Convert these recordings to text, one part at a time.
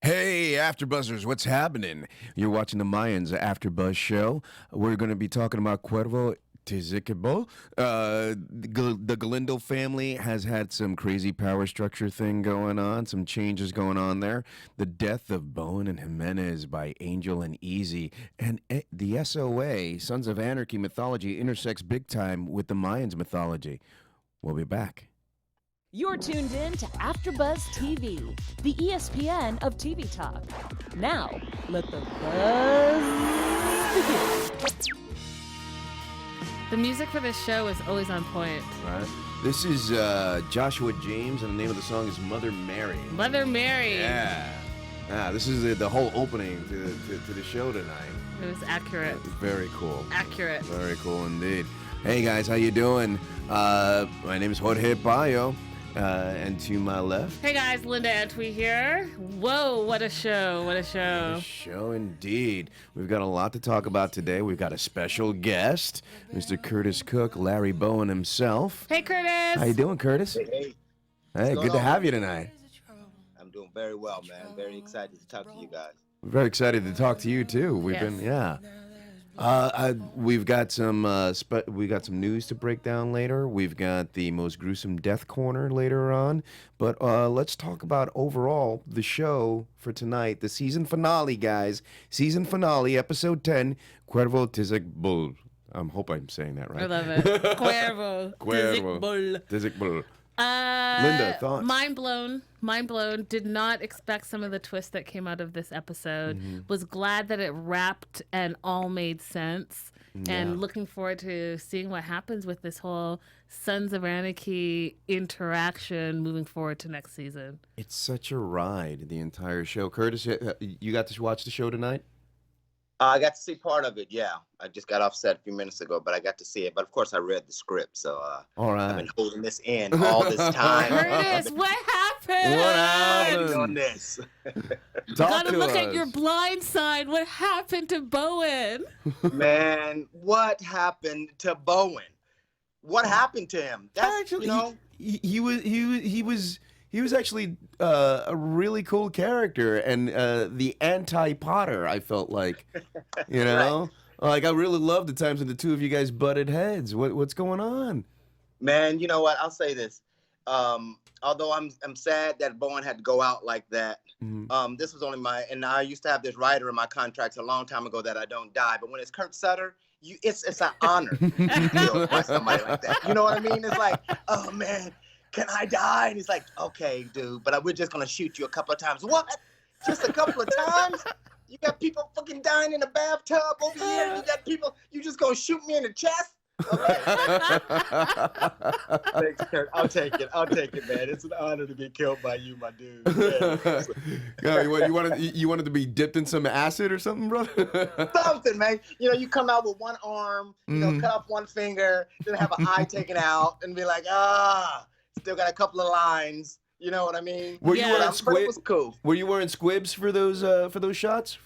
Hey, AfterBuzzers, what's happening? You're watching the Mayans AfterBuzz show. We're going to be talking about Cuervo Ezekiel. The Galindo family has had some crazy power structure thing going on, some changes going on there. The death of Bowen and Jimenez by Angel and Easy, and the SOA, Sons of Anarchy mythology, intersects big time with the Mayans mythology. We'll be back. You're tuned in to AfterBuzz TV, the ESPN of TV talk. Now, let the buzz begin. The music for this show is always on point. Right. This is Joshua James, and the name of the song is Mother Mary. Mother Mary. Yeah. This is the whole opening to the show tonight. It was accurate. Very cool. Accurate. Very cool indeed. Hey guys, how you doing? My name is Jorge Louis-Pallo. And to my left. Hey guys, Linda Antwi here. Whoa, what a show, what a show. What a show indeed. We've got a lot to talk about today. We've got a special guest, Mr. Curtis Cook, Larry Bowen himself. Hey Curtis. How you doing, Curtis? Hey. Hey, good to have you tonight. I'm doing very well, man. Very excited to talk to you guys. We're very excited to talk to you too. We've been, yeah. We've got some news to break down later. We've got the most gruesome death corner later on. But let's talk about overall the show for tonight, the season finale, guys. Season finale, episode 10, Cuervo Ezekiel. I hope I'm saying that right. I love it. Cuervo Ezekiel. Linda, thoughts? Mind blown. Mind blown. Did not expect some of the twists that came out of this episode. Was glad that it wrapped and all made sense. And looking forward to seeing what happens with this whole Sons of Anarchy interaction moving forward to next season. It's such a ride, the entire show. Curtis, you got to watch the show tonight? I got to see part of it, yeah. I just got off set a few minutes ago, but I got to see it. But of course, I read the script, so all right. I've been holding this in all this time. Curtis, what happened? What happened? On this. Gotta look at your blind side. What happened to Bowen? Man, what happened to Bowen? What happened to him? That's, actually, you know, he was actually a really cool character and the anti-Potter, I felt like, you know? Right. Like, I really loved the times when the two of you guys butted heads. What's going on? Man, you know what? I'll say this. Although I'm sad that Bowen had to go out like that. This was only and I used to have this writer in my contracts a long time ago that I don't die. But when it's Kurt Sutter, it's an honor to be killed by somebody like that. You know what I mean? It's like, oh man, can I die? And he's like, okay, dude, but we're just gonna shoot you a couple of times. What? Just a couple of times? You got people fucking dying in the bathtub over here. You got people. You just gonna shoot me in the chest? Okay. Thanks, Kurt. I'll take it, man. It's an honor to be killed by you, my dude. Yeah, you wanted to be dipped in some acid or something, brother? Something, man. You know, you come out with one arm, you know, cut off one finger, then have an eye taken out, and be like, still got a couple of lines. You know what I mean? Were you wearing squibs? It was cool. Were you wearing squibs for those shots?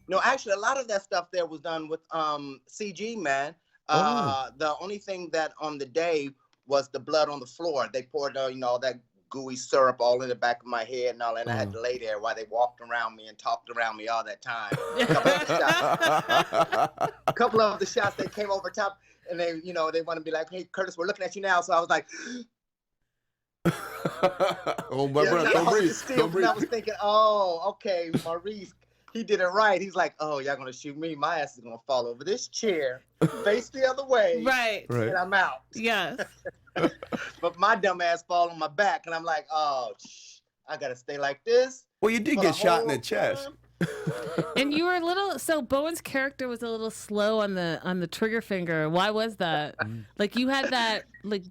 No, actually, a lot of that stuff there was done with CG, man. The only thing that on the day was the blood on the floor. They poured, all that gooey syrup all in the back of my head and all, and I had to lay there while they walked around me and talked around me all that time. A couple of the shots they came over top, and they want to be like, "Hey, Curtis, we're looking at you now." So I was like, "Oh, my brother, don't breathe." Don't breathe. I was thinking, "Oh, okay, Maurice." He did it right. He's like, oh, y'all gonna shoot me? My ass is gonna fall over this chair, face the other way, right, and I'm out. Yes. But my dumb ass fall on my back, and I'm like, oh, I gotta stay like this. Well, you did get shot in the chest. And you were so Bowen's character was a little slow on the trigger finger. Why was that? Like, you had that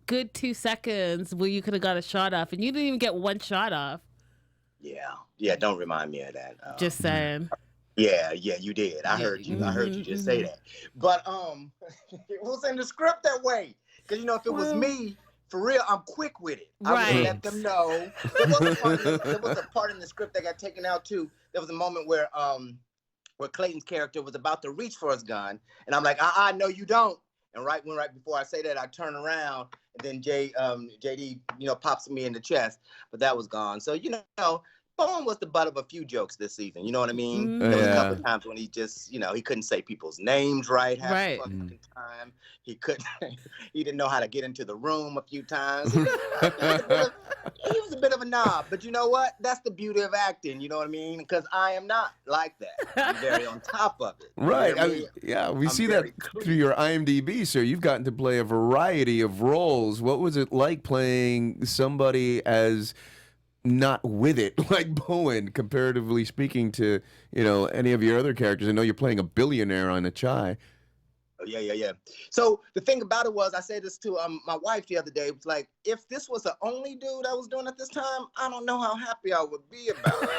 good 2 seconds where you could have got a shot off, and you didn't even get one shot off. Yeah, don't remind me of that. Just saying. Yeah, you did. I heard you. I heard you just say that. But it was in the script that way. Because if it was me, for real, I'm quick with it. I would let them know. There was a part in the script that got taken out too. There was a moment where Clayton's character was about to reach for his gun, and I'm like, no, you don't. And right before I say that, I turn around, and then JD, pops me in the chest. But that was gone. So Bowen was the butt of a few jokes this season. You know what I mean? Mm. There was a Yeah. couple of times when he just, he couldn't say people's names right half Right. the fucking time. He couldn't. He didn't know how to get into the room a few times. He was a bit of a knob, but you know what? That's the beauty of acting. You know what I mean? Because I am not like that. I'm very on top of it. You Right. hear me? Yeah, we I'm see that very clean. through your IMDb, sir. You've gotten to play a variety of roles. What was it like playing somebody as not with it, like Bowen, comparatively speaking to, any of your other characters? I know you're playing a billionaire on a chai. Yeah. So the thing about it was, I said this to my wife the other day. It was like, if this was the only dude I was doing at this time, I don't know how happy I would be about it.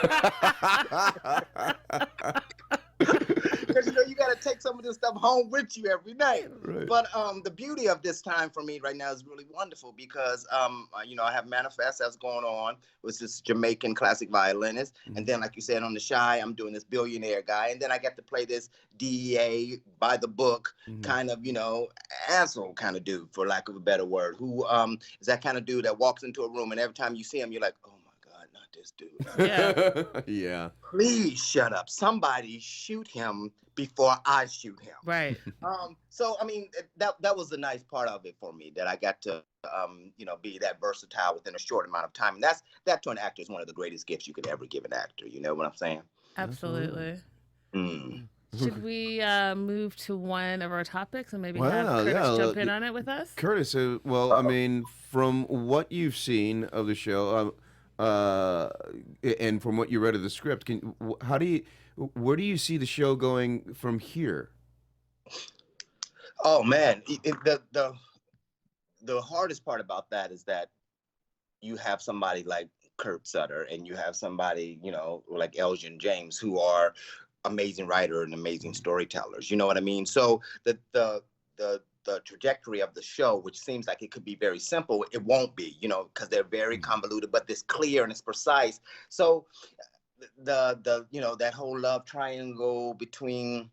Because you got to take some of this stuff home with you every night. Right. But the beauty of this time for me right now is really wonderful because I have Manifest that's going on with this Jamaican classic violinist, and then like you said on The Shy, I'm doing this billionaire guy, and then I get to play this DEA by the book kind of asshole kind of dude, for lack of a better word, who is that kind of dude that walks into a room and every time you see him you're like, oh my God, not this dude. Yeah. Yeah. Please shut up. Somebody shoot him before I shoot him. Right. So I mean that was the nice part of it for me, that I got to be that versatile within a short amount of time. And that to an actor is one of the greatest gifts you could ever give an actor. You know what I'm saying? Absolutely. Mm. Should we move to one of our topics and maybe Wow, have Curtis yeah, jump in on it with us? Curtis, I mean, from what you've seen of the show, and from what you read of the script, where do you see the show going from here? Oh man, the hardest part about that is that you have somebody like Kurt Sutter and you have somebody like Elgin James, who are amazing writer and amazing storytellers. You know what I mean? So the trajectory of the show, which seems like it could be very simple, it won't be, because they're very convoluted, but it's clear and it's precise. So the that whole love triangle between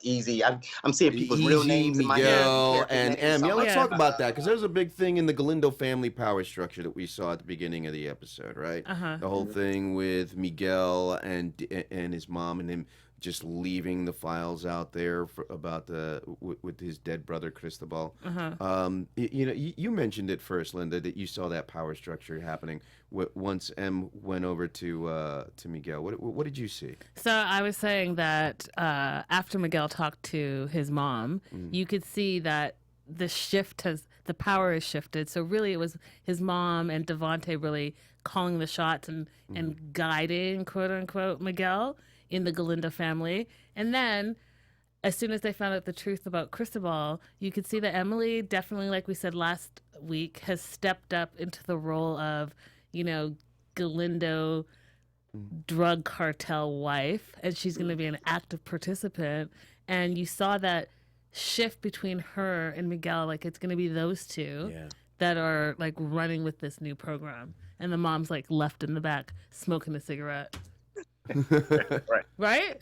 Easy. I'm seeing people's real Easy, names in my Miguel, head. and M. Yeah, let's Yeah. talk about that, because there's a big thing in the Galindo family power structure that we saw at the beginning of the episode, right? Uh-huh. The whole thing with Miguel and his mom and him just leaving the files out there about with his dead brother Cristobal. Uh-huh. You mentioned it first, Linda, that you saw that power structure happening once M went over to Miguel. What did you see? So I was saying that after Miguel talked to his mom, you could see that the power has shifted. So really it was his mom and Devante really calling the shots and guiding, quote unquote, Miguel in the Galindo family. And then as soon as they found out the truth about Cristobal, you could see that Emily definitely, like we said last week, has stepped up into the role of, Galindo drug cartel wife, and she's going to be an active participant. And you saw that shift between her and Miguel, like it's going to be those two that are like running with this new program. And the mom's like left in the back smoking a cigarette. Right?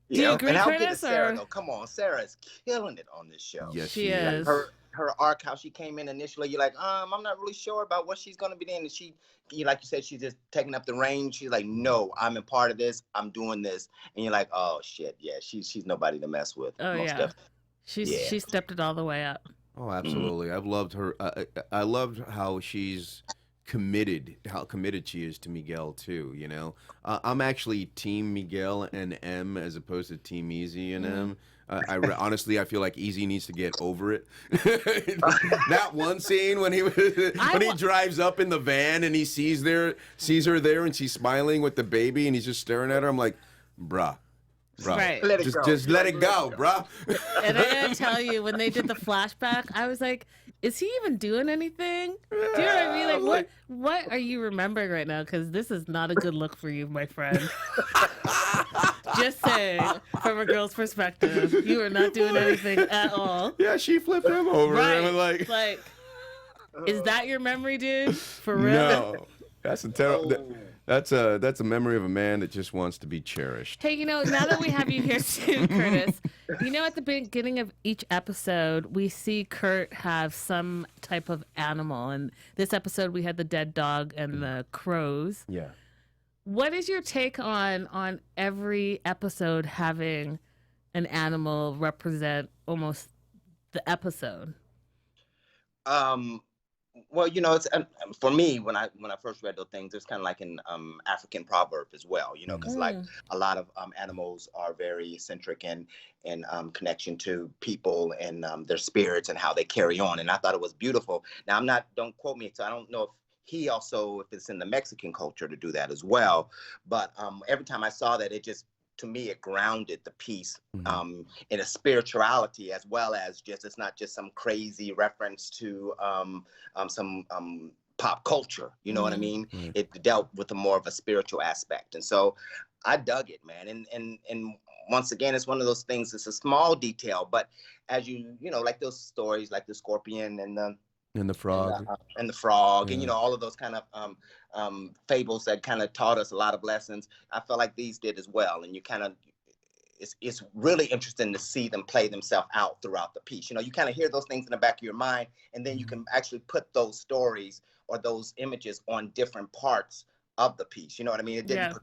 Do you agree, and how good Curtis? is Sarah, Or... though? Come on, Sarah is killing it on this show. Yes, She is. Her arc, how she came in initially, you're like, I'm not really sure about what she's gonna be in. And she, like you said, she's just taking up the reins. She's like, no, I'm a part of this. I'm doing this. And you're like, oh shit, yeah, she's nobody to mess with. Oh yeah, she stepped it all the way up. Oh, absolutely. I've loved her. I loved how she's committed, how committed she is to Miguel too. I'm actually Team Miguel and M as opposed to Team Easy and M. Honestly, I feel like Easy needs to get over it. That one scene when he drives up in the van and he sees her there and she's smiling with the baby and he's just staring at her. I'm like, bruh. Right. Just let it go, bruh. And I gotta tell you, when they did the flashback, I was like, is he even doing anything? Do you know what I mean? Like, what are you remembering right now? Because this is not a good look for you, my friend. Just saying, from a girl's perspective, you are not doing anything at all. Yeah, she flipped him over. Right. And like, is that your memory, dude? For real? No. That's a terrible. That's a memory of a man that just wants to be cherished. Hey, now that we have you here too, Curtis, at the beginning of each episode, we see Kurt have some type of animal. And this episode, we had the dead dog and the crows. Yeah. What is your take on every episode having an animal represent almost the episode? Well, it's for me when I first read those things, it's kind of like an African proverb as well, because like a lot of animals are very centric in connection to people and their spirits and how they carry on. And I thought it was beautiful. Now don't quote me, so I don't know if it's in the Mexican culture to do that as well. But every time I saw that, to me, it grounded the piece in a spirituality as well as it's not just some crazy reference to some pop culture. You know what I mean? Mm-hmm. It dealt with more of a spiritual aspect. And so I dug it, man. And once again, it's one of those things, it's a small detail, but as like those stories, like the scorpion and the frog, and all of those kind of fables that kind of taught us a lot of lessons. I felt like these did as well, and you kind of it's really interesting to see them play themselves out throughout the piece. You kind of hear those things in the back of your mind, and then you can actually put those stories or those images on different parts of the piece. You know what I mean? It didn't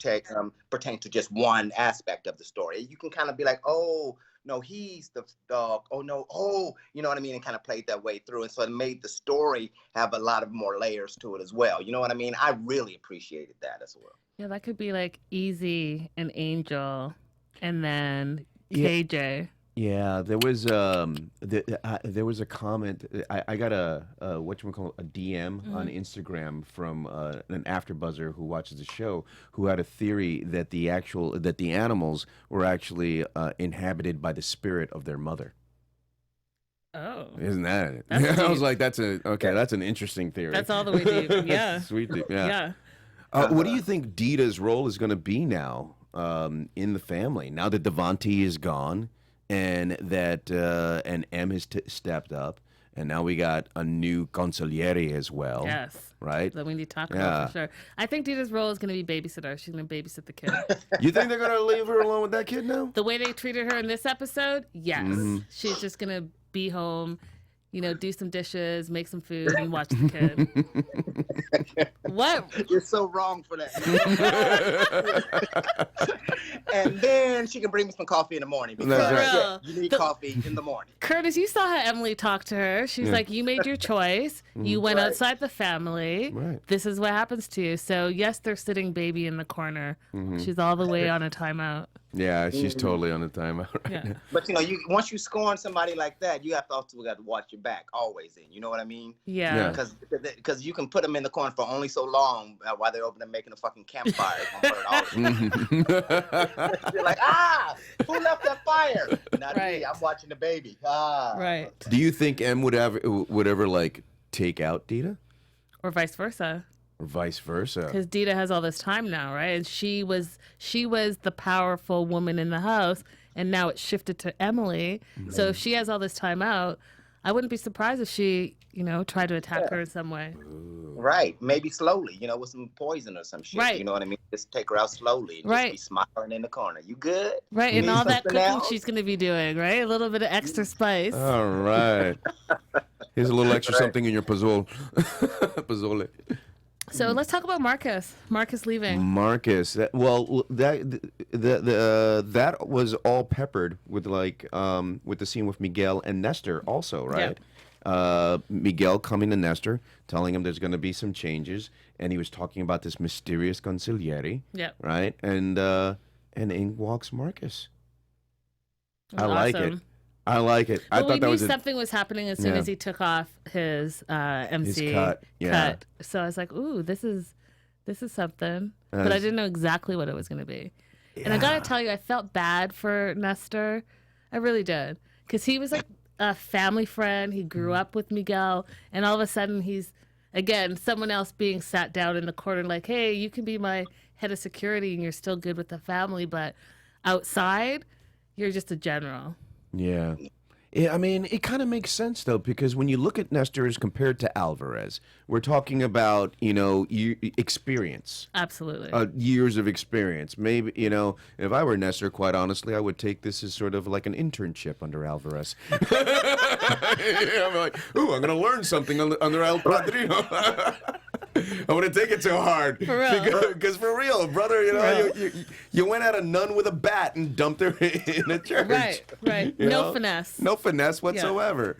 pertain to just one aspect of the story. You can kind of be like, oh, no, he's the dog. Oh, no. Oh, you know what I mean? And kind of played that way through. And so it made the story have a lot of more layers to it as well. You know what I mean? I really appreciated that as well. Yeah, that could be like Easy and Angel and then KJ. Yeah, there was a comment. I got a DM on Instagram from an AfterBuzzer who watches the show, who had a theory that the animals were actually inhabited by the spirit of their mother. Oh, isn't that it? I was like, that's an interesting theory. That's all the way deep. Yeah, sweet deep. Yeah. What do you think Dita's role is going to be now in the family now that Devontae is gone? And that and M has stepped up, and now we got a new consigliere as well. Yes, right. That we need to talk about for sure. I think Dita's role is going to be babysitter. She's going to babysit the kid. You think they're going to leave her alone with that kid now? The way they treated her in this episode, yes. Mm-hmm. She's just going to be home, do some dishes, make some food, and watch the kid. What? You're so wrong for that. And then she can bring me some coffee in the morning because you need coffee in the morning. Curtis, you saw how Emily talked to her. She's like, you made your choice. You went outside the family. Right. This is what happens to you. So, yes, they're sitting baby in the corner. Mm-hmm. She's all the way on a timeout. Yeah, she's totally on the timeout right now. But, once you scorn somebody like that, you have to also got to watch your back always. You know what I mean? Yeah. Because you can put them in the corner for only so long while they're over there making a fucking campfire. You're like, who left that fire? Not me. I'm watching the baby. Right. Do you think M would ever like take out Dita? Or vice versa? Or vice versa. Because Dita has all this time now, right? And she was the powerful woman in the house, and now it's shifted to Emily. Mm-hmm. So if she has all this time out, I wouldn't be surprised if she, tried to attack her in some way. Right. Maybe slowly, with some poison or some shit. Right. You know what I mean? Just take her out slowly and just be smiling in the corner. You good? Right. And all that cooking she's going to be doing, right? A little bit of extra spice. All right. Here's a little extra something in your pozole. So let's talk about Marcus. Marcus leaving. Marcus. That was all peppered with with the scene with Miguel and Nestor also, right? Yeah. Miguel coming to Nestor, telling him there's going to be some changes, and he was talking about this mysterious consigliere. Yeah. Right. And in walks Marcus. I like it. I like it. I thought that was something was happening as soon as he took off his MC cut. So I was like, "Ooh, this is something," but I didn't know exactly what it was going to be. Yeah. And I gotta tell you, I felt bad for Nestor. I really did, because he was like a family friend. He grew up with Miguel, and all of a sudden he's again someone else being sat down in the corner, like, "Hey, you can be my head of security, and you're still good with the family, but outside, you're just a general." Yeah. Yeah, I mean, it kind of makes sense, though, because when you look at Nestor as compared to Alvarez, we're talking about, experience. Absolutely. Years of experience. Maybe, if I were Nestor, quite honestly, I would take this as sort of like an internship under Alvarez. I'm like, ooh, I'm going to learn something under El Padrino. I want to take it too hard. For real. Because for real, brother, you went at a nun with a bat and dumped her in a church. Right. No finesse. No finesse whatsoever.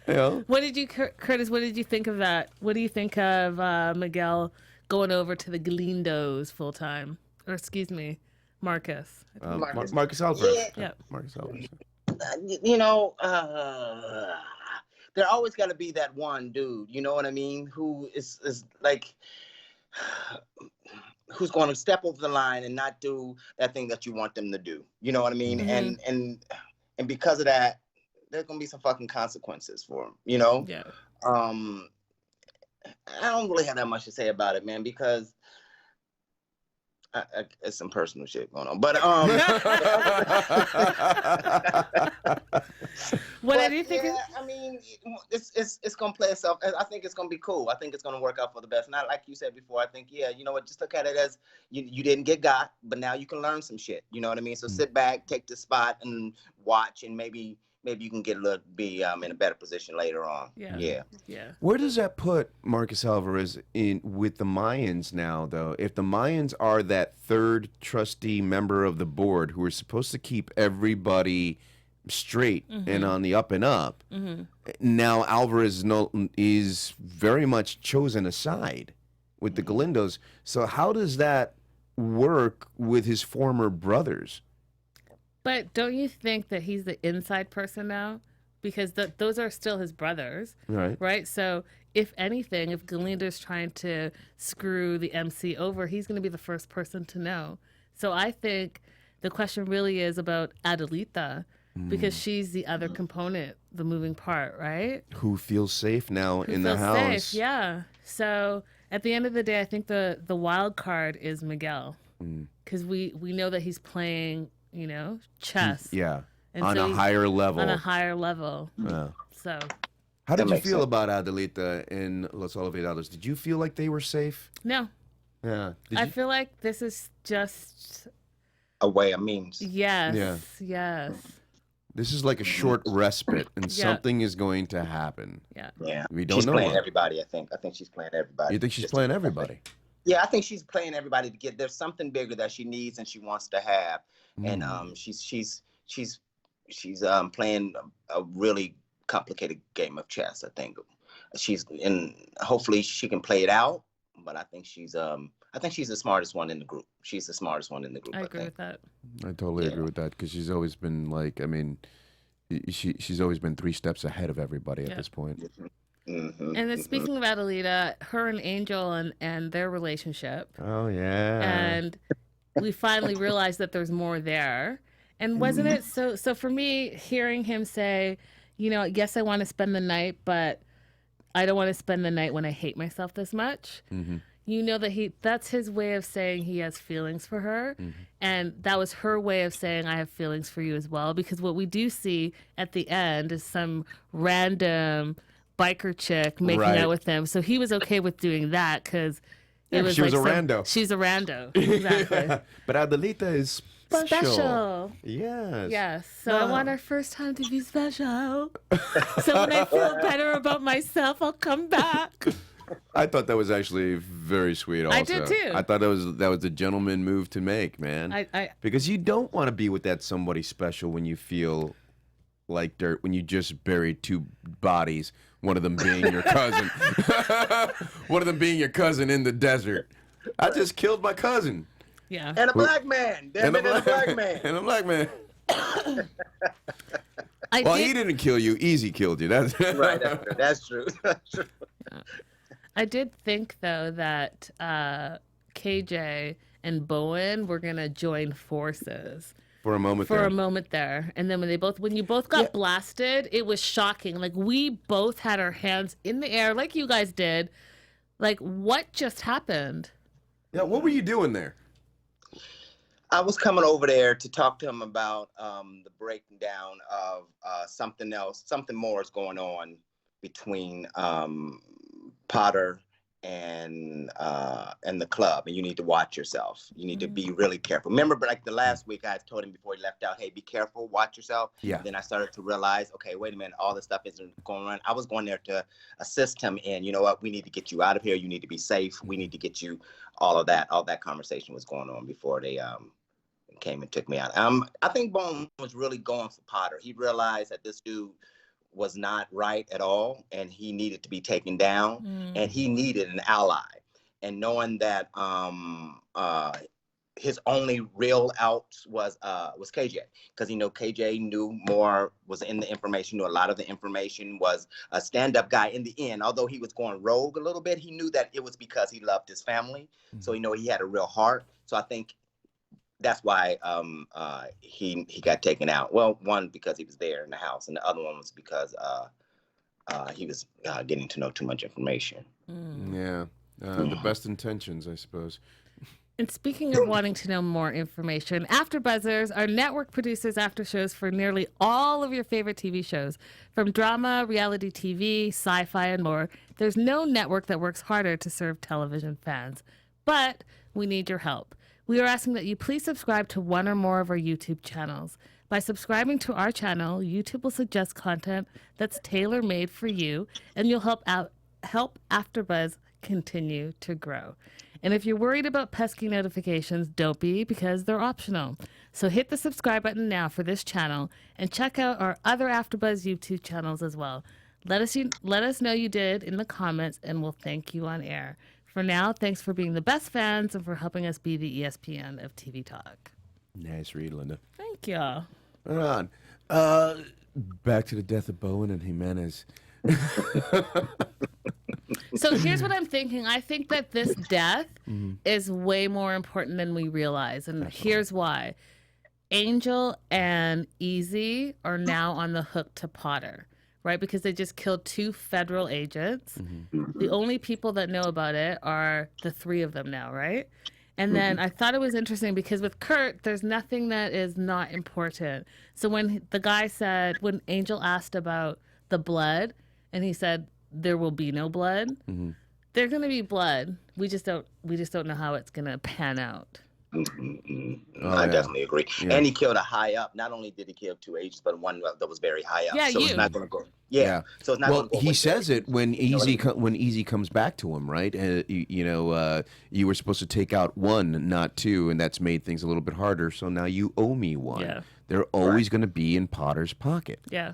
Yeah. What did you, Curtis, what did you think of that? What do you think of Miguel going over to the Galindos full time? Or excuse me, Marcus. Marcus Alvarez. Yeah. Marcus Alvarez. There always got to be that one dude, you know what I mean, who is like, who's going to step over the line and not do that thing that you want them to do. You know what I mean? Mm-hmm. And because of that, there's going to be some fucking consequences for him, Yeah. I don't really have that much to say about it, man, because it's some personal shit going on, but what do you think? Yeah, I mean, it's gonna play itself. I think it's gonna be cool. I think it's gonna work out for the best. Not like you said before. I think, you know what? Just look at it as you didn't get got, but now you can learn some shit. You know what I mean? So sit back, take the spot, and watch, and maybe you can get be in a better position later on. Yeah. Where does that put Marcus Alvarez in with the Mayans now, though? If the Mayans are that third trustee member of the board who are supposed to keep everybody straight and on the up and up, now Alvarez is very much chosen aside with the Galindos. So how does that work with his former brothers? But don't you think that he's the inside person now? Because those are still his brothers. Right? So if anything, if Galindo's trying to screw the MC over, he's going to be the first person to know. So I think the question really is about Adelita, because she's the other component, the moving part, right? Who feels safe now in the house. Safe, yeah. So at the end of the day, I think the wild card is Miguel. Because we know that he's playing, chess. Yeah. And on so a higher level. On a higher level. Yeah. So. How did you feel about Adelita in Los Olvidados? Did you feel like they were safe? No. Yeah. I feel like this is just a way of means. Yes. This is like a short respite, and something is going to happen. Yeah. We don't know. She's playing everybody, I think. I think she's playing everybody. You think she's playing everybody? Yeah, I think she's playing everybody to get. There's something bigger that she needs and she wants to have, and she's playing a really complicated game of chess. I think hopefully she can play it out. But I think she's the smartest one in the group. She's the smartest one in the group. I agree with that. I totally agree with that, because she's always been she's always been 3 steps ahead of everybody at this point. And then speaking of Adelita, her and Angel and their relationship. Oh yeah. And we finally realized that there's more there. And wasn't it so for me, hearing him say, yes, I want to spend the night, but I don't want to spend the night when I hate myself this much. That's his way of saying he has feelings for her. And that was her way of saying, I have feelings for you as well. Because what we do see at the end is some random biker chick making out with him. So he was okay with doing that because she was a rando. She's a rando. Exactly. Yeah. But Adelita is special. Yes. So I want our first time to be special. So when I feel better about myself, I'll come back. I thought that was actually very sweet also. I did too. I thought that was a gentleman move to make, man. Because you don't want to be with that somebody special when you feel like dirt, when you just buried 2 bodies, one of them being your cousin. One of them being your cousin in the desert. I just killed my cousin. Yeah. And a black man. And a black man. And a black man. He didn't kill you. Easy killed you. That's right. That's true. That's true. I did think, though, that KJ and Bowen were going to join forces. For a moment there. And then when you both got blasted, it was shocking. Like, we both had our hands in the air like you guys did. Like, what just happened? Yeah, what were you doing there? I was coming over there to talk to him about the breaking down of something else. Something more is going on between Potter and the club, and you need to watch yourself. You need to be really careful. Remember, like the last week, I told him before he left out, hey, be careful, watch yourself. Yeah. And then I started to realize, okay, wait a minute, all this stuff isn't going on. I was going there to assist him in, you know what, we need to get you out of here. You need to be safe. We need to get you all of that. All that conversation was going on before they came and took me out. I think Bowen was really going for Potter. He realized that this dude was not right at all, and he needed to be taken down, and he needed an ally. And knowing that his only real out was KJ, because KJ knew more, was in the information, knew a lot of the information, was a stand-up guy in the end. Although he was going rogue a little bit, he knew that it was because he loved his family. So he had a real heart. So I think that's why he got taken out. Well, one, because he was there in the house, and the other one was because he was getting to know too much information. Yeah, the best intentions, I suppose. And speaking of wanting to know more information, AfterBuzzers are network producers after shows for nearly all of your favorite TV shows. From drama, reality TV, sci-fi, and more, there's no network that works harder to serve television fans. But we need your help. We are asking that you please subscribe to one or more of our YouTube channels. By subscribing to our channel, YouTube will suggest content that's tailor-made for you, and you'll help AfterBuzz continue to grow. And if you're worried about pesky notifications, don't be, because they're optional. So hit the subscribe button now for this channel, and check out our other AfterBuzz YouTube channels as well. Let us know you did in the comments, and we'll thank you on air. For now, thanks for being the best fans and for helping us be the ESPN of TV talk. Nice read, Linda. Thank you. Right on. Back to the death of Bowen and Jimenez. So here's what I'm thinking. I think that this death is way more important than we realize. And here's why. Angel and Easy are now on the hook to Potter, right? Because they just killed 2 federal agents. The only people that know about it are the 3 of them now, right? And then I thought it was interesting because with Kurt, there's nothing that is not important. So when the guy said, when Angel asked about the blood, and he said, there will be no blood, there's going to be blood. We just don't know how it's going to pan out. I definitely agree. Yeah. And he killed a high up. Not only did he kill 2 agents, but one that was very high up. Yeah, so it's not going to go. Yeah. So it's not going to go. He says it when Easy comes back to him, right? You were supposed to take out 1, not 2, and that's made things a little bit harder. So now you owe me 1. Yeah. They're always going to be in Potter's pocket. Yeah.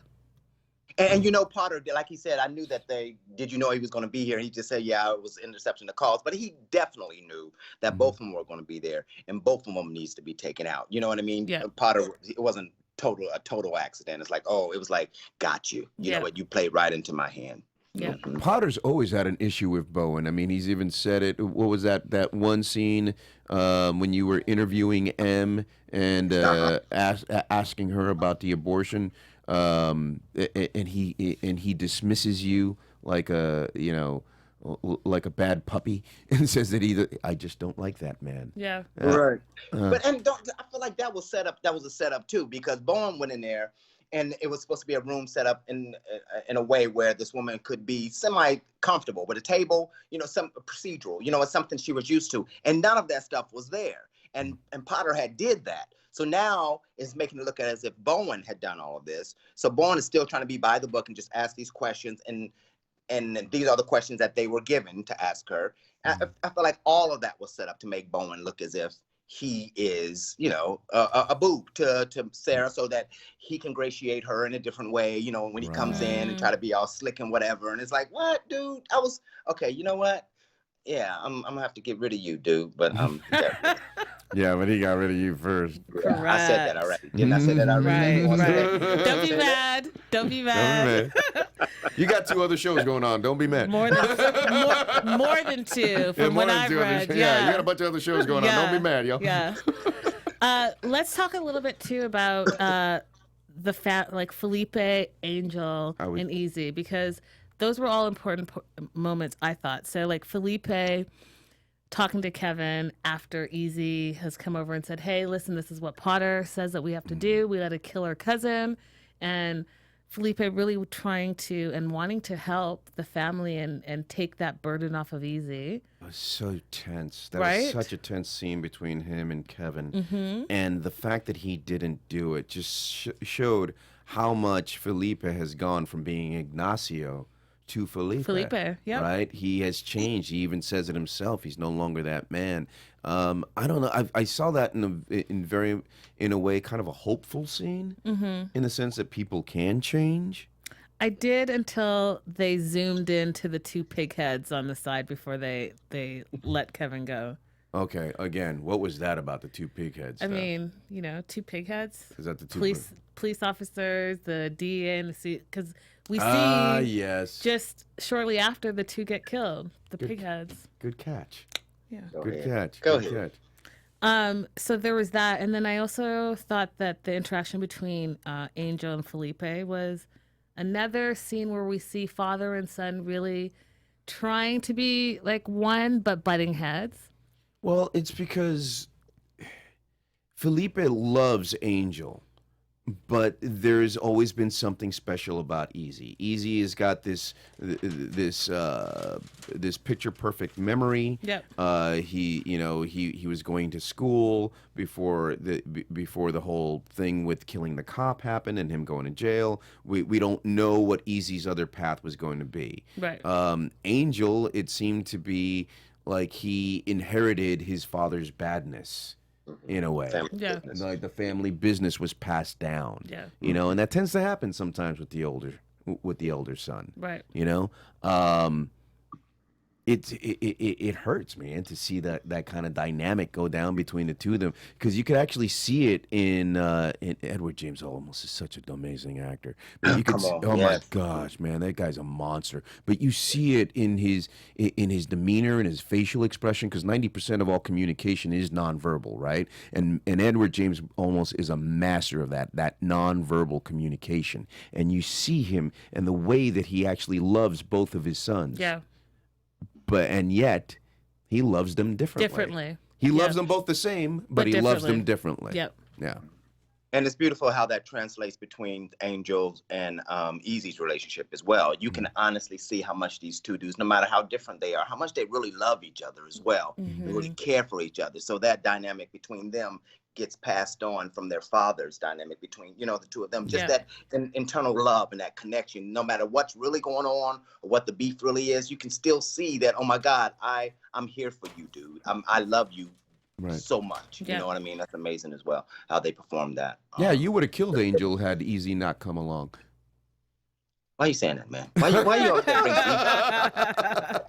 And Potter, like he said, I knew that did you know he was going to be here? He just said, yeah, it was interception of calls. But he definitely knew that both of them were going to be there, and both of them needs to be taken out. You know what I mean? Yeah. Potter, it wasn't a total accident. It's like, it was like, got you. You know what? You played right into my hand. Yeah. Potter's always had an issue with Bowen. I mean, he's even said it. What was that one scene when you were interviewing M and asking her about the abortion? And he dismisses you like a bad puppy and says that I just don't like that man. Yeah. Right. But I feel like that was set up. That was a setup too, because Bowen went in there, and it was supposed to be a room set up in a way where this woman could be semi-comfortable with a table, some procedural, it's something she was used to, and none of that stuff was there. And Potter did that. So now it's making it look as if Bowen had done all of this. So Bowen is still trying to be by the book and just ask these questions, and these are the questions that they were given to ask her. I feel like all of that was set up to make Bowen look as if he is, a boob to Sarah, so that he can ingratiate her in a different way, when he comes in and try to be all slick and whatever. And it's like, what, dude? Okay, you know what? Yeah, I'm gonna have to get rid of you, dude. But yeah, but he got rid of you first. Yeah, I said that already. Didn't I say that already? Right. Don't be mad. Don't be mad. You got 2 other shows going on. Don't be mad. More than 2 from what I've read. Yeah, you got a bunch of other shows going on. Don't be mad, yo. Yeah. Let's talk a little bit too about like Felipe, Angel, and Easy, because those were all important moments, I thought. So like Felipe, talking to Keven after Easy has come over and said, hey, listen, this is what Potter says that we have to do. We got to kill our cousin. And Felipe really trying to and wanting to help the family and take that burden off of Easy. It was so tense. That Right? was such a tense scene between him and Keven. Mm-hmm. And the fact that he didn't do it just showed how much Felipe has gone from being Ignacio to Felipe. Yeah. Right? He has changed. He even says it himself. He's no longer that man. I don't know. I saw that in a way, kind of a hopeful scene, in the sense that people can change. I did until they zoomed into the two pig heads on the side before they let Keven go. Okay. Again, what was that about the two pig heads? I mean, two pig heads. Is that the two Police officers, the DEA, and the C, because we see yes. just shortly after the two get killed, the pig heads. Good catch. Yeah. Good catch. Go Good ahead. catch. So there was that, and then I also thought that the interaction between Angel and Felipe was another scene where we see father and son really trying to be like one, but butting heads. Well, it's because Felipe loves Angel, but there's always been something special about Easy. Easy has got this picture perfect memory. Yep. He was going to school before the whole thing with killing the cop happened and him going to jail. We don't know what Easy's other path was going to be. Right. Angel, it seemed to be like he inherited his father's badness. In a way, Yeah. like the family business was passed down. Yeah. And that tends to happen sometimes with the older son. Right. It hurts, man, to see that kind of dynamic go down between the two of them, because you could actually see it in Edward James Olmos is such an amazing actor. But you could my gosh, man, that guy's a monster. But you see it in his demeanor and his facial expression, because 90% of all communication is nonverbal, right? And Edward James Olmos is a master of that nonverbal communication. And you see him and the way that he actually loves both of his sons. Yeah. And yet, he loves them differently. He loves them both the same, but he loves them differently. Yep. Yeah. And it's beautiful how that translates between Angel's and Easy's relationship as well. You can honestly see how much these two dudes, no matter how different they are, how much they really love each other as well. They really care for each other. So that dynamic between them gets passed on from their father's dynamic between, the two of them. Just that internal love and that connection, no matter what's really going on or what the beef really is, you can still see that, oh my God, I'm here for you, dude. I love you so much. You know what I mean? That's amazing as well, how they performed that. Yeah, you would have killed Angel had Easy not come along. Why are you saying that, man? Why you always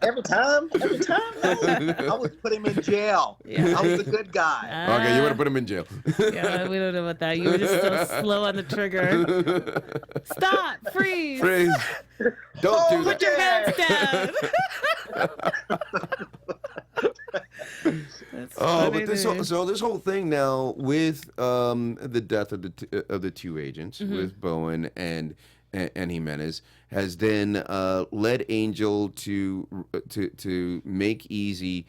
every time? I would put him in jail. Yeah. I was a good guy. Okay, you would have put him in jail. Yeah, we don't know about that. You were just so slow on the trigger. Stop! Freeze! Freeze. Don't do Put that. your hands down. That's Oh, funny but this to me. so this whole thing now with the death of the two agents, with Bowen and Jimenez, has then led Angel to make Easy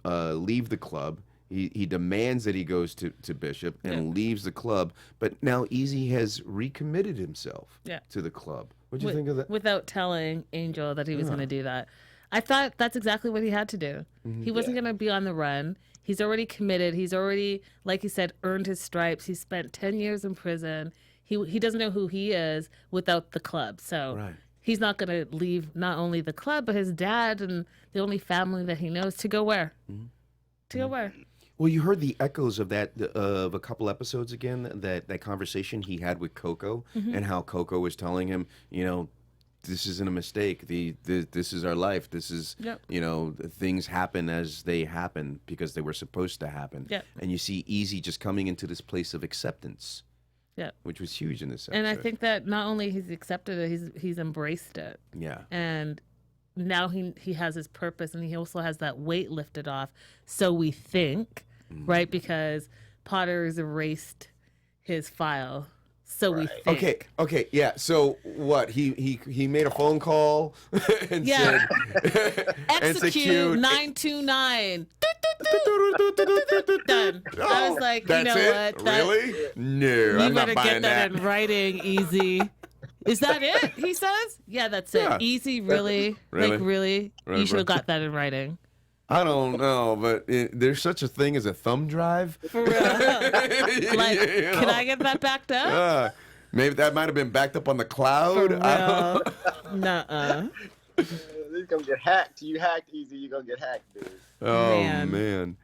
leave the club. He demands that he goes to Bishop and leaves the club. But now Easy has recommitted himself to the club. What do you think of that? Without telling Angel that he was going to do that. I thought that's exactly what he had to do. He wasn't going to be on the run. He's already committed. He's already, like you said, earned his stripes. He spent 10 years in prison. He doesn't know who he is without the club. So he's not going to leave not only the club, but his dad and the only family that he knows to go where? To go where? Well, you heard the echoes of that of a couple episodes again, that conversation he had with Coco, and how Coco was telling him, this isn't a mistake. This is our life. This is, things happen as they happen because they were supposed to happen. Yep. And you see Easy just coming into this place of acceptance. Yeah, which was huge in this episode. And I think that not only he's accepted it, he's embraced it. Yeah. And now he has his purpose, and he also has that weight lifted off. So we think, right? Because Potter's erased his file. So we think. Okay, yeah. So what? He made a phone call and said, execute 929. Done. I was like, you know it? what? Really? No, You I'm better not buying get that in writing, Easy. Is that it? He says. Yeah, that's it. Yeah. Easy, really? Really? Like, really? Right, You should have bro. got that in writing. I don't know, but there's such a thing as a thumb drive. For real. Like, can I get that backed up? Maybe that might have been backed up on the cloud. For real. Nuh-uh. He's gonna get hacked. You hacked Easy, you're gonna get hacked, dude. Oh Man. man.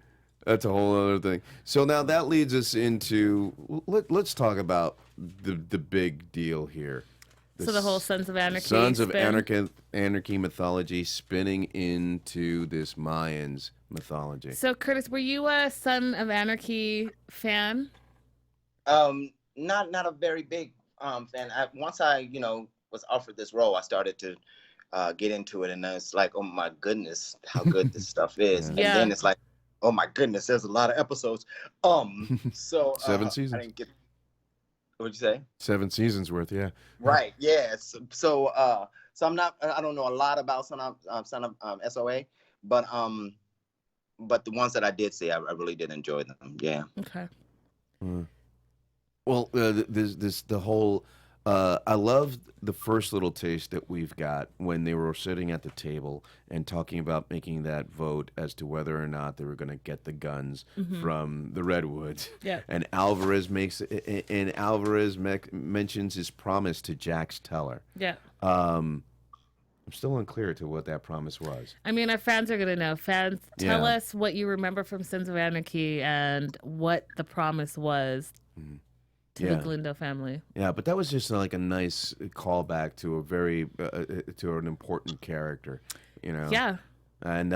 That's a whole other thing. So now that leads us into let's talk about the big deal here. So the whole Sons of Anarchy. Sons of spin. Anarchy mythology spinning into this Mayans mythology. So Curtis, were you a Son of Anarchy fan? Not a very big fan. Once I was offered this role, I started to get into it, and it's like, oh my goodness, how good this stuff is. Yeah. And then it's like, oh my goodness, there's a lot of episodes. So 7 seasons. I didn't get. What'd you say? 7 seasons worth, yeah. Right. Yes. So I'm not. I don't know a lot about Son of SOA, but the ones that I did see, I really did enjoy them. Yeah. Okay. Well, the whole. I loved the first little taste that we've got when they were sitting at the table and talking about making that vote as to whether or not they were going to get the guns from the Redwoods. Yeah. And Alvarez mentions his promise to Jax Teller. Yeah. I'm still unclear to what that promise was. I mean, our fans are going to know. Fans, tell us what you remember from Sons of Anarchy and what the promise was to the Galindo family. Yeah, but that was just like a nice callback to a very to an important character, you know. Yeah. And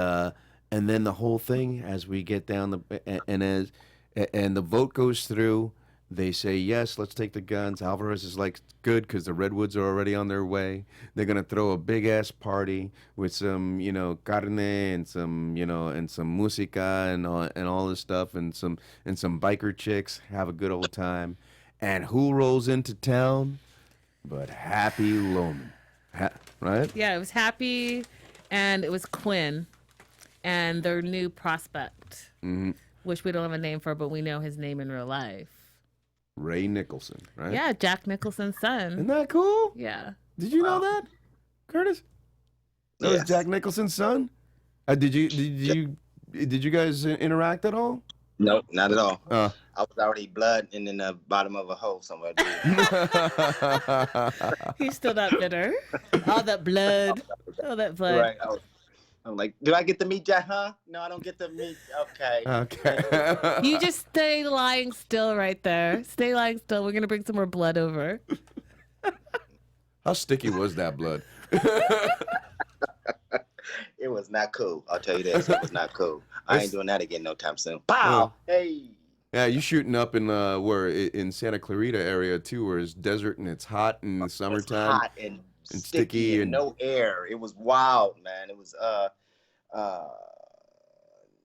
then the whole thing as we get down and the vote goes through, they say yes, let's take the guns. Alvarez is like, good, because the Redwoods are already on their way. They're gonna throw a big ass party with some carne and some and some música and all this stuff and some biker chicks, have a good old time. And who rolls into town but Happy Loman, right? Yeah, it was Happy, and it was Quinn, and their new prospect, which we don't have a name for, but we know his name in real life. Ray Nicholson, right? Yeah, Jack Nicholson's son. Isn't that cool? Yeah. Did you know that, Curtis? That was Jack Nicholson's son. Did you guys interact at all? Nope, not at all. I was already blood in the bottom of a hole somewhere. He's still not bitter. All that blood. All that blood. Right. I'm like, do I get to meet Jack? Huh? No, I don't get to meet. Okay. Okay. You just stay lying still right there. Stay lying still. We're gonna bring some more blood over. How sticky was that blood? It was not cool. I'll tell you this. It was not cool. I ain't doing that again no time soon. Pow! Hey. Yeah, you shooting up in in Santa Clarita area too, where it's desert and it's hot in the summertime. It's hot and sticky and no air. It was wild, man. It was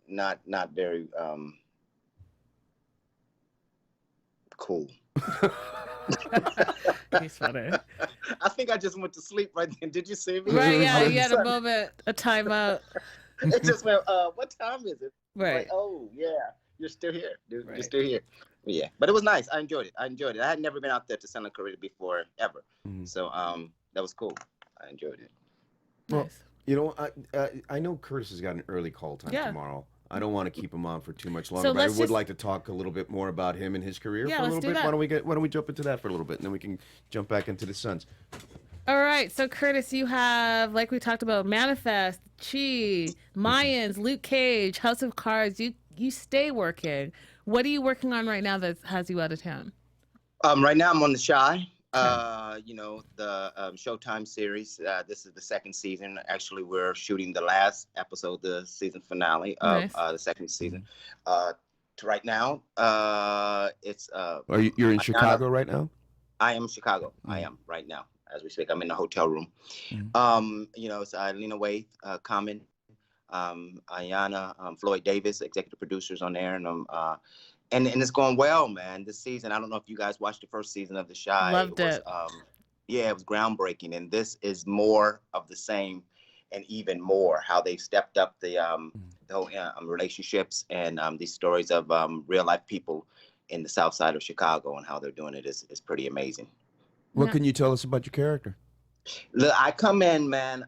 not very cool. He's funny. I think I just went to sleep right then. Did you see me? Right, yeah, you had a moment, a timeout. It just went, what time is it? Right. Like, oh, yeah, you're still here, dude. Right. You're still here. Yeah, but it was nice. I enjoyed it. I had never been out there to Santa Clarita before, ever. So that was cool. I enjoyed it. Well, Nice. you know, I know Curtis has got an early call time tomorrow. I don't want to keep him on for too much longer, but I would like to talk a little bit more about him and his career for a little bit. That. Why don't we jump into that for a little bit, and then we can jump back into the Suns. All right, so Curtis, you have, like we talked about, Manifest, Chi, Mayans, Luke Cage, House of Cards. You stay working. What are you working on right now that has you out of town? Right now I'm on The Shy. The Showtime series. This is the second season. Actually, we're shooting the last episode, the season finale of the second season. To right now, it's. You're in Chicago right now? I am in Chicago. I am right now as we speak. I'm in the hotel room. It's Lena Waithe, Common, Ayana, Floyd Davis, executive producers on there, and and it's going well, man. This season, I don't know if you guys watched the first season of The Shy. Loved it. It was groundbreaking, and this is more of the same, and even more how they stepped up the the whole relationships and these stories of real life people in the South Side of Chicago and how they're doing it is pretty amazing. What can you tell us about your character? Look, I come in, man,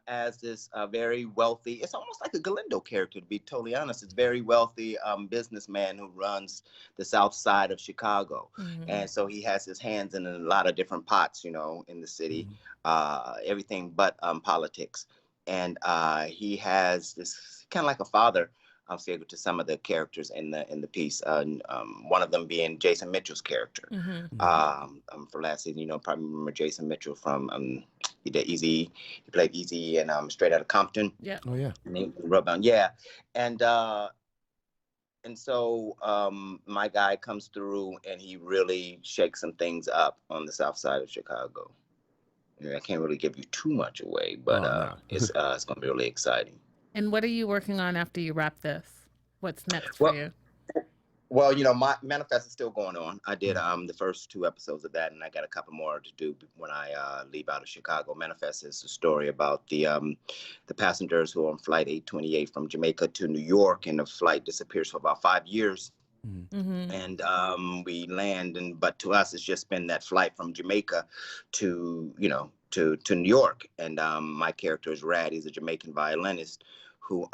as this very wealthy, it's almost like a Galindo character, to be totally honest. It's very wealthy businessman who runs the South Side of Chicago. And so he has his hands in a lot of different pots, you know, in the city, everything but politics. And he has this kind of like a father figure to some of the characters in the piece. One of them being Jason Mitchell's character. For last season, you know, probably remember Jason Mitchell from he did Easy. He played Easy and Straight Outta Compton. Yeah. Oh yeah. Yeah, and so my guy comes through and he really shakes some things up on the South Side of Chicago. I can't really give you too much away, but it's gonna be really exciting. And what are you working on after you wrap this? What's next for you? Well, you know, my Manifest is still going on. I did the first 2 episodes of that, and I got a couple more to do when I leave out of Chicago. Manifest is a story about the passengers who are on Flight 828 from Jamaica to New York, and the flight disappears for about 5 years. And we land, but to us, it's just been that flight from Jamaica to New York. And my character is Rad. He's a Jamaican violinist who,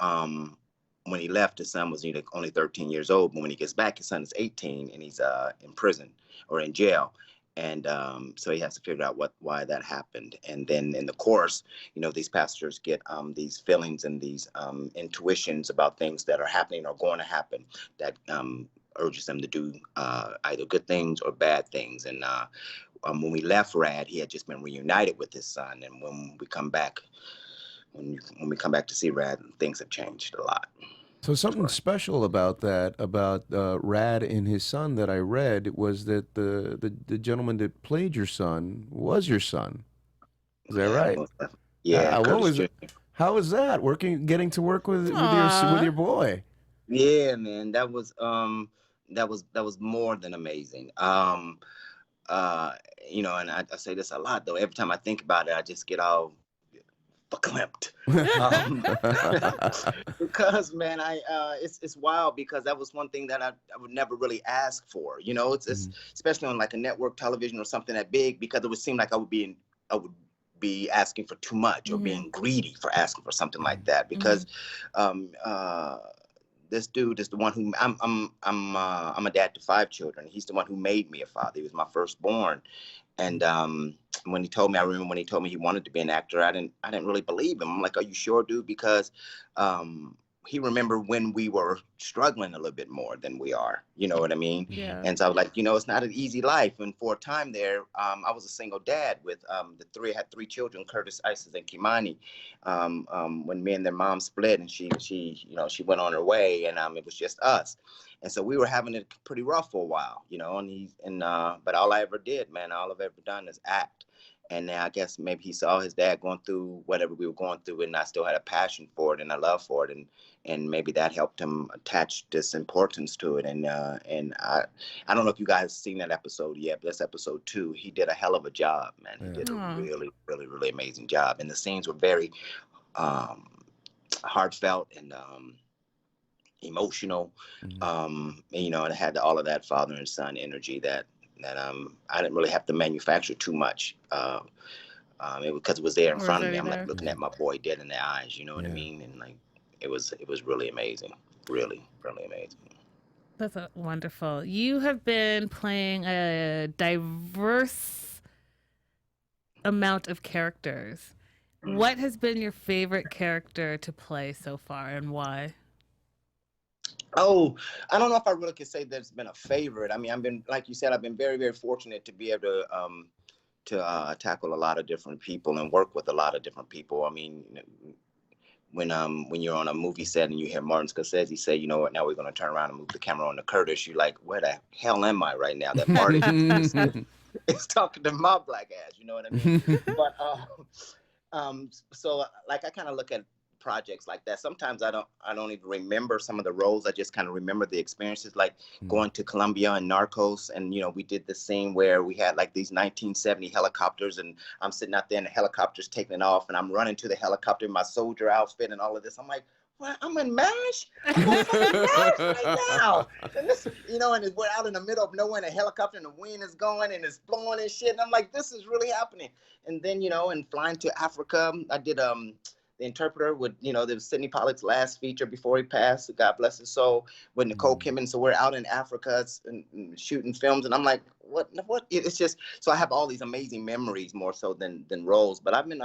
when he left, his son was only 13 years old. But when he gets back, his son is 18 and he's in prison or in jail. And so he has to figure out why that happened. And then in the course, you know, these passengers get these feelings and these intuitions about things that are happening or going to happen that urges them to do either good things or bad things. And when we left Rad, he had just been reunited with his son. And when we come back to see Rad, things have changed a lot. So something special about that, about Rad and his son that I read was that the gentleman that played your son was your son. Is that right? Yeah. How was that getting to work with your boy? Yeah, man, that was more than amazing. You know, and I say this a lot though. Every time I think about it, I just get all verklempt. Because man, it's wild because that was one thing that I would never really ask for. You know, it's especially on like a network television or something that big, because it would seem like I would be asking for too much or being greedy for asking for something like that. Because this dude is the one who I'm a dad to 5 children. He's the one who made me a father. He was my firstborn. And when he told me, I remember when he told me he wanted to be an actor, I didn't really believe him. I'm like, are you sure, dude? Because he remembered when we were struggling a little bit more than we are. You know what I mean? Yeah. And so I was like, you know, it's not an easy life. And for a time there, I was a single dad with I had 3 children, Curtis, Isis, and Kimani. When me and their mom split, and she went on her way, and it was just us. And so we were having it pretty rough for a while, you know, but all I ever did, man, all I've ever done is act. And I guess maybe he saw his dad going through whatever we were going through, and I still had a passion for it and a love for it. And maybe that helped him attach this importance to it. And I don't know if you guys have seen that episode yet, but that's episode 2. He did a hell of a job, man. He did a really, really, really amazing job. And the scenes were very heartfelt and emotional, you know, and it had all of that father and son energy that I didn't really have to manufacture too much, because it was there in front of me. I'm like looking at my boy dead in the eyes, you know what I mean? And like it was really amazing, really, really amazing. That's wonderful. You have been playing a diverse amount of characters. What has been your favorite character to play so far, and why? Oh, I don't know if I really could say there's been a favorite. I mean, I've been, like you said, I've been very, very fortunate to be able to tackle a lot of different people and work with a lot of different people. I mean, when you're on a movie set and you hear Martin Scorsese say, you know what, now we're going to turn around and move the camera on to Curtis, you're like, where the hell am I right now? That Martin is talking to my black ass, you know what I mean? But so like I kind of look at projects like that. Sometimes I don't even remember some of the roles. I just kind of remember the experiences, like going to Colombia and Narcos, and you know, we did the scene where we had like these 1970 helicopters, and I'm sitting out there and the helicopter's taking off, and I'm running to the helicopter in my soldier outfit and all of this. I'm like, well, I'm in MASH. I'm going to MASH right now. And this, and we're out in the middle of nowhere in a helicopter and the wind is going and it's blowing and shit. And I'm like, this is really happening. And then, and flying to Africa, I did the interpreter with, there was Sidney Pollock's last feature before he passed, God bless his soul, with Nicole Kidman. So we're out in Africa and shooting films. And I'm like, what? It's just, so I have all these amazing memories more so than roles. But I've been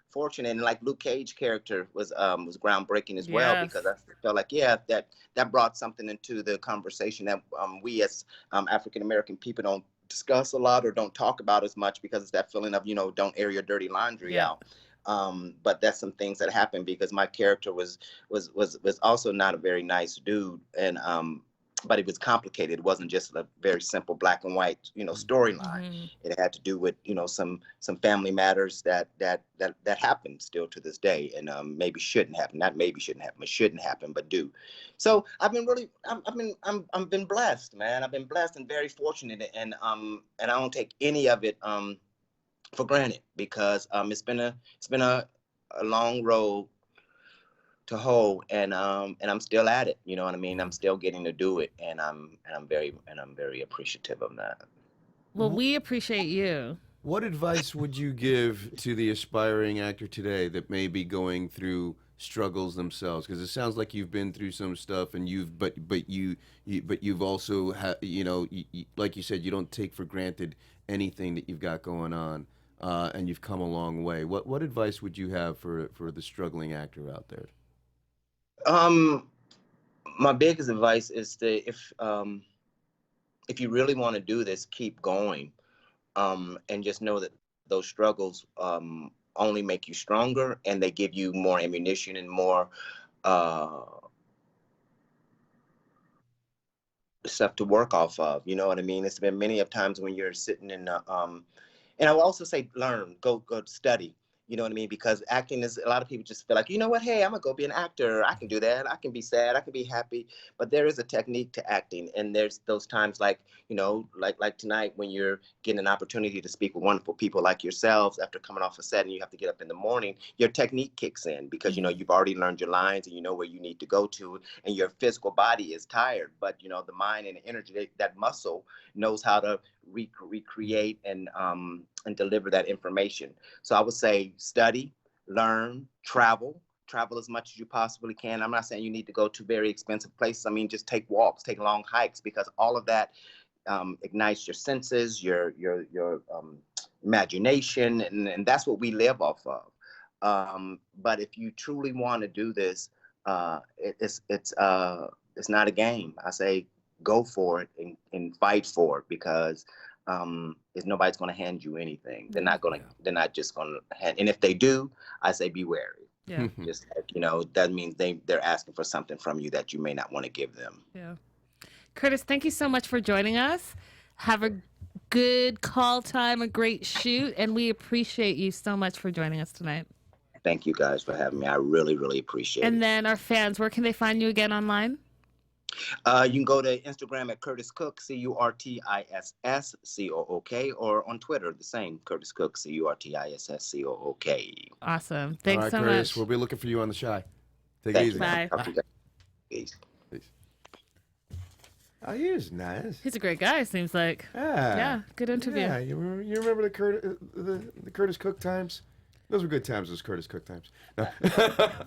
fortunate, and like Luke Cage character was groundbreaking as well, because I felt like that brought something into the conversation that we as African American people don't discuss a lot or don't talk about as much, because it's that feeling of don't air your dirty laundry out. But that's some things that happened because my character was also not a very nice dude, and but it was complicated. It wasn't just a very simple black and white, storyline. It had to do with, some family matters that happen still to this day, and maybe shouldn't happen. Not maybe shouldn't happen, but shouldn't happen, but do. So I've been really, I've been blessed, man. I've been blessed and very fortunate, and I don't take any of it for granted, because it's been a long road to hoe, and I'm still at it. You know what I mean? I'm still getting to do it, and I'm very appreciative of that. Well, we appreciate you. What advice would you give to the aspiring actor today that may be going through struggles themselves? Because it sounds like you've been through some stuff, and you've also like you said, you don't take for granted anything that you've got going on, and you've come a long way. What advice would you have for the struggling actor out there? My biggest advice is to, if you really want to do this, keep going, and just know that those struggles only make you stronger, and they give you more ammunition and more stuff to work off of. You know what I mean? It's been many of times when you're sitting in and I will also say, learn, go study. You know what I mean? Because acting is, a lot of people just feel like, you know what, hey, I'm gonna go be an actor. I can do that. I can be sad. I can be happy. But there is a technique to acting. And there's those times like, like tonight, when you're getting an opportunity to speak with wonderful people like yourselves after coming off a set, and you have to get up in the morning, your technique kicks in, because, you've already learned your lines, and you know where you need to go to, and your physical body is tired. But, the mind and the energy, that muscle knows how to recreate and deliver that information. So I would say study, learn, travel as much as you possibly can. I'm not saying you need to go to very expensive places. I mean, just take walks, take long hikes, because all of that ignites your senses, your imagination, and that's what we live off of. But if you truly want to do this, it's not a game. I say go for it and fight for it, because nobody's going to hand you anything. They're not just going to hand. And if they do, I say be wary. Yeah. Just like, that means they're asking for something from you that you may not want to give them. Yeah. Curtis, thank you so much for joining us. Have a good call time, a great shoot, and we appreciate you so much for joining us tonight. Thank you guys for having me. I really, really appreciate it. And then our fans, where can they find you again online? You can go to Instagram at Curtis Cook, CurtisCook, or on Twitter, the same, Curtis Cook, CurtisCook. Awesome. Thanks so Curtis, much. We'll be looking for you on the Shy. Take it easy. Bye. Peace. Oh, he was nice. He's a great guy, seems like. Yeah, good interview. Yeah, you remember the Curtis Cook times? Those were good times, those Curtis Cook times. No.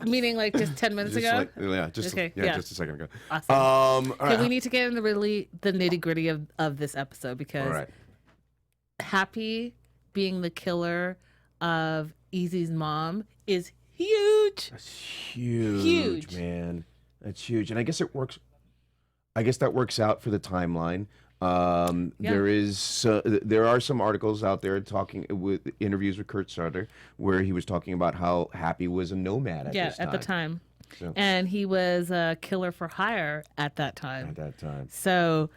Meaning like just 10 minutes ago? Just a second ago. Awesome. All right. We need to get into the nitty gritty of this episode, because Happy being the killer of Easy's mom is huge. That's huge, man. That's huge. And I guess it works. I guess that works out for the timeline. There are some articles out there talking with interviews with Kurt Sutter where he was talking about how Happy was a nomad at the time. So. And he was a killer for hire at that time. So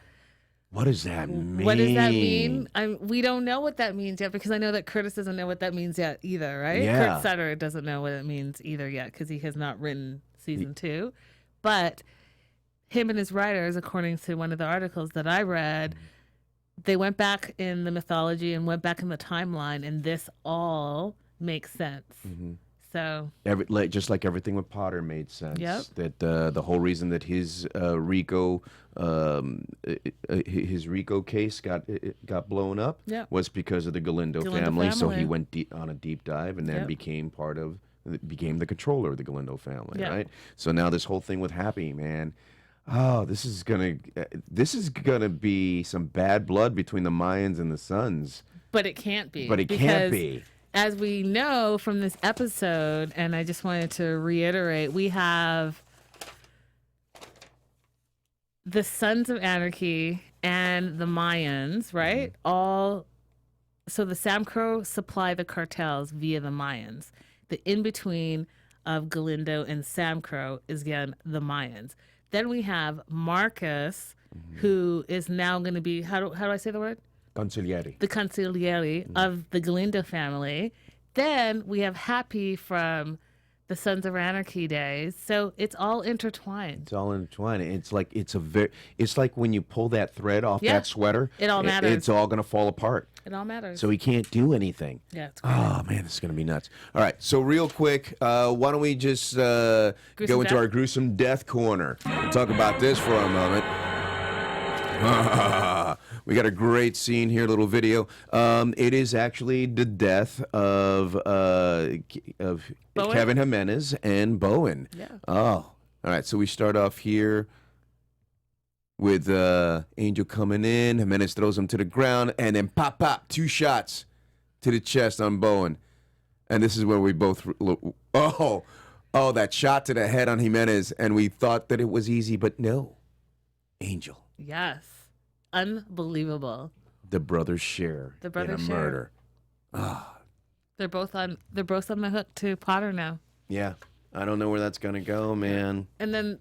what does that mean? What does that mean? We don't know what that means yet, because I know that Curtis doesn't know what that means yet either, right? Yeah. Kurt Sutter doesn't know what it means either yet, because he has not written season 2. But him and his writers, according to one of the articles that I read, they went back in the mythology and went back in the timeline, and this all makes sense. Mm-hmm. So just like everything with Potter made sense. Yep. That the whole reason that his Rico case got blown up Yep. was because of the Galindo family. So he went on a deep dive and then Yep. became the controller of the Galindo family, Yep. right? So now this whole thing with Happy, man. Oh, this is gonna be some bad blood between the Mayans and the Suns. But it can't be. But it can't be. As we know from this episode, and I just wanted to reiterate, we have the Sons of Anarchy and the Mayans, right? So the Samcro supply the cartels via the Mayans. The in-between of Galindo and Samcro is, again, the Mayans. Then we have Marcus, who is now going to be, how do I say the word? Consigliere. The consigliere of the Galindo family. Then we have Happy from the Sons of Anarchy days. So it's all intertwined. It's all intertwined. It's like it's like when you pull that thread off Yeah. that sweater. It all matters. It's all gonna fall apart. It all matters. So he can't do anything. Yeah, it's great. Oh man, this is gonna be nuts. All right, so real quick, why don't we just go into death? our gruesome death corner? We'll talk about this for a moment. We got a great scene here, little video. It is actually the death of Bowen? Keven Jimenez and Bowen. Yeah. Oh, all right. So we start off here with Angel coming in. Jimenez throws him to the ground, and then pop, 2 shots to the chest on Bowen. And this is where we both oh, that shot to the head on Jimenez, and we thought that it was easy, but no, Angel. Yes. Unbelievable. The brothers share The brothers in a share. murder. They're both on the hook to Potter now. Yeah, I don't know where that's gonna go, man. And then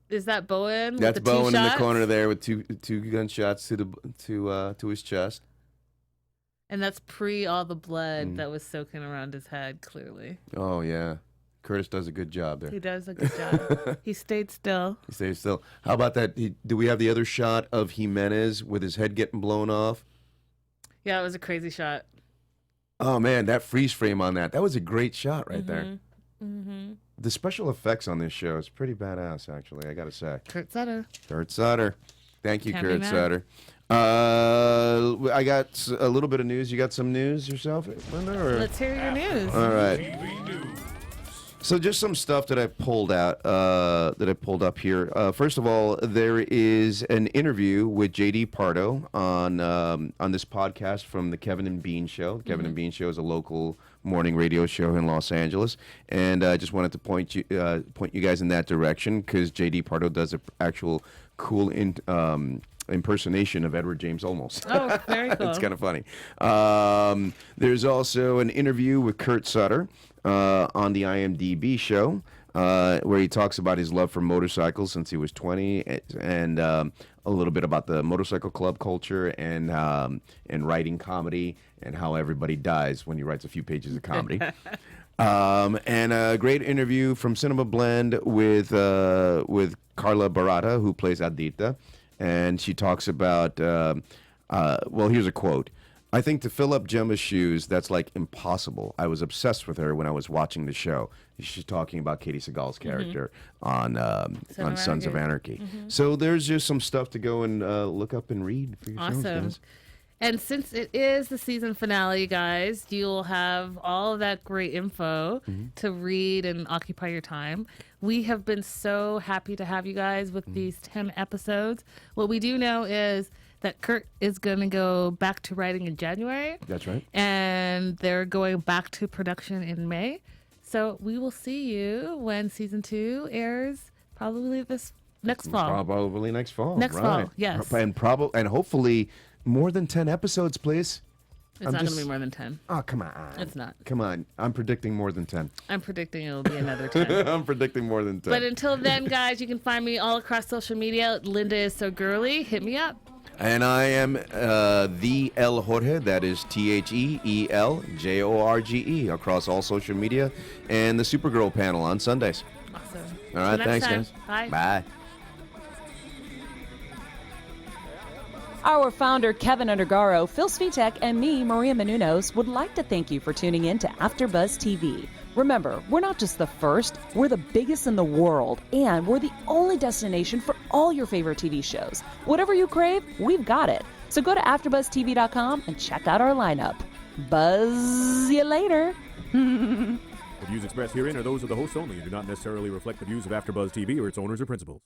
is that Bowen? with That's the 2 Bowen in the shots? corner there with two gunshots to his chest. And that's pre all the blood Mm. that was soaking around his head, clearly. Oh yeah, Curtis does a good job there. He does a good job. He stayed still. He stays still. How about that? Do we have the other shot of Jimenez with his head getting blown off? Yeah, it was a crazy shot. Oh man, that freeze frame on that was a great shot right there. Mm-hmm. The special effects on this show is pretty badass, actually. I gotta say. Kurt Sutter. Kurt Sutter. Thank you, Can't be Kurt mad. Sutter. I got a little bit of news. You got some news yourself, Linda? Or? Let's hear your news. All right. So just some stuff that I pulled out, that I pulled up here. First of all, there is an interview with J.D. Pardo on this podcast from the Kevin and Bean Show. The Kevin and Bean Show is a local morning radio show in Los Angeles, and I just wanted to point you guys in that direction because J.D. Pardo does an actual cool impersonation of Edward James Olmos. Oh, very cool. It's kind of funny. There's also an interview with Kurt Sutter on the IMDb show where he talks about his love for motorcycles since he was 20 and a little bit about the motorcycle club culture and writing comedy and how everybody dies when he writes a few pages of comedy. And a great interview from Cinema Blend with Carla Barata, who plays Adelita. And she talks about, well, here's a quote. I think to fill up Gemma's shoes, that's like impossible. I was obsessed with her when I was watching the show. She's talking about Katie Seagal's character on Sons of Anarchy. So there's just some stuff to go and look up and read for yourselves, Awesome. guys. And since it is the season finale, you guys, you'll have all of that great info to read and occupy your time. We have been so happy to have you guys with these 10 episodes. What we do know is that Kurt is going to go back to writing in January. That's right. And they're going back to production in May. So we will see you when season 2 airs, probably this next fall. Probably next fall. Next right. fall, yes. And hopefully more than 10 episodes, please. It's not going to be more than 10. Oh, come on. It's not. Come on. I'm predicting more than 10. I'm predicting it'll be another 10. I'm predicting more than 10. But until then, guys, you can find me all across social media. Linda is so girly. Hit me up. And I am the El Jorge, that is TheelJorge, across all social media, and the Supergirl panel on Sundays. Awesome. All right, Till thanks, next time. guys. Bye. Bye. Our founder, Keven Undergaro, Phil Svitek, and me, Maria Menounos, would like to thank you for tuning in to AfterBuzz TV, Remember, we're not just the first, we're the biggest in the world, and we're the only destination for all your favorite TV shows. Whatever you crave, we've got it. So go to AfterBuzzTV.com and check out our lineup. Buzz you later. The views expressed herein are those of the hosts only and do not necessarily reflect the views of AfterBuzz TV or its owners or principals.